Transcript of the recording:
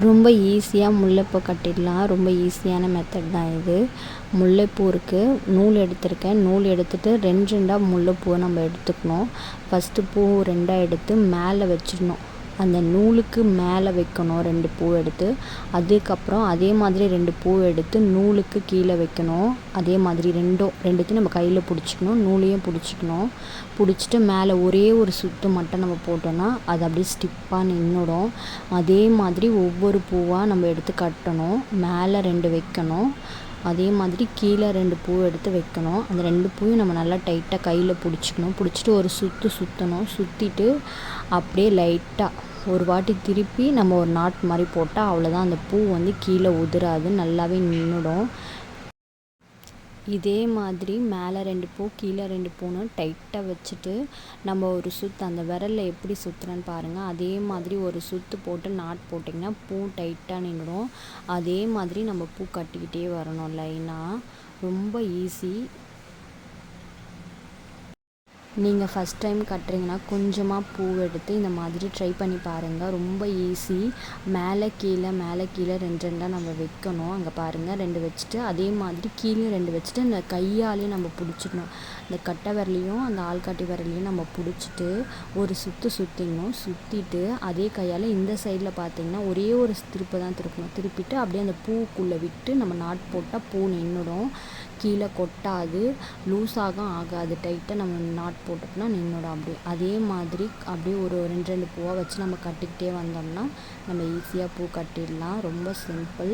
ரொம்ப ஈஸியாக முல்லைப்பூ கட்டிடலாம். ரொம்ப ஈஸியான மெத்தட் தான் இது. முல்லைப்பூ இருக்குது, நூல் எடுத்திருக்கேன். நூல் எடுத்துகிட்டு 2 2ஆக முல்லைப்பூவை நம்ம எடுத்துக்கணும். ஃபஸ்ட்டு பூ 2ஆக எடுத்து மேலே வச்சிடணும். அந்த நூலுக்கு மேலே வைக்கணும் 2 பூ எடுத்து. அதுக்கப்புறம் அதே மாதிரி 2 பூ எடுத்து நூலுக்கு கீழே வைக்கணும். அதே மாதிரி ரெண்டுத்தையும் நம்ம கையில் பிடிச்சிக்கணும், நூலையும் பிடிச்சிக்கணும். பிடிச்சிட்டு மேலே ஒரே ஒரு சுற்று மட்டும் நம்ம போட்டோன்னா அது அப்படியே ஸ்டிப்பாக நின்றுடும். அதே மாதிரி ஒவ்வொரு பூவாக நம்ம எடுத்து கட்டணும். மேலே 2 வைக்கணும், அதே மாதிரி கீழே 2 பூ எடுத்து வைக்கணும். அந்த 2 பூவையும் நம்ம நல்லா டைட்டாக கையில் பிடிச்சிக்கணும். பிடிச்சிட்டு ஒரு சுற்றணும். சுற்றிட்டு அப்படியே லைட்டாக ஒரு வாட்டி திருப்பி நம்ம ஒரு நாட் மாதிரி போட்டால் அவ்வளோதான். அந்த பூ கீழே உதிராது, நல்லாவே நின்றுடும். இதே மாதிரி மேலே 2 பூ கீழே 2 பூன்னு டைட்டாக வச்சுட்டு நம்ம ஒரு சுற்று அந்த விரலில் எப்படி சுற்றுறேன்னு பாருங்கள். அதே மாதிரி ஒரு சுற்று போட்டு நாட் போட்டிங்கன்னா பூ டைட்டாக நின்றுடும். அதே மாதிரி நம்ம பூ கட்டிக்கிட்டே வரணும் லைனாக. ரொம்ப ஈஸி. நீங்கள் ஃபஸ்ட் டைம் கட்டுறீங்கன்னா கொஞ்சமாக பூ எடுத்து இந்த மாதிரி ட்ரை பண்ணி பாருங்கள். ரொம்ப ஈஸி. மேலே கீழே 2 2ஆக நம்ம வைக்கணும். அங்கே பாருங்கள் 2 வச்சுட்டு அதே மாதிரி கீழே 2 வச்சுட்டு இந்த கையாலேயும் நம்ம பிடிச்சிக்கணும். இந்த கட்டை விரலையும் அந்த ஆள்காட்டி விரலையும் நம்ம பிடிச்சிட்டு ஒரு சுற்றிடணும். சுற்றிட்டு அதே கையால் இந்த சைடில் பார்த்திங்கன்னா ஒரே ஒரு திருப்பு தான் திருப்பணும். திருப்பிட்டு அப்படியே அந்த பூக்குள்ளே விட்டு நம்ம நாட் போட்டால் பூ நின்றுடும். கீழே கொட்டாது, லூஸாகவும் ஆகாது. டைட்டாக நம்ம நாட் போட்டோம்னா நின்றுடும் அப்படியே. அதே மாதிரி அப்படியே ஒரு 2 2 பூவாக வச்சு நம்ம கட்டிக்கிட்டே வந்தோம்னா நம்ம ஈஸியாக பூ கட்டிடலாம். ரொம்ப சிம்பிள்.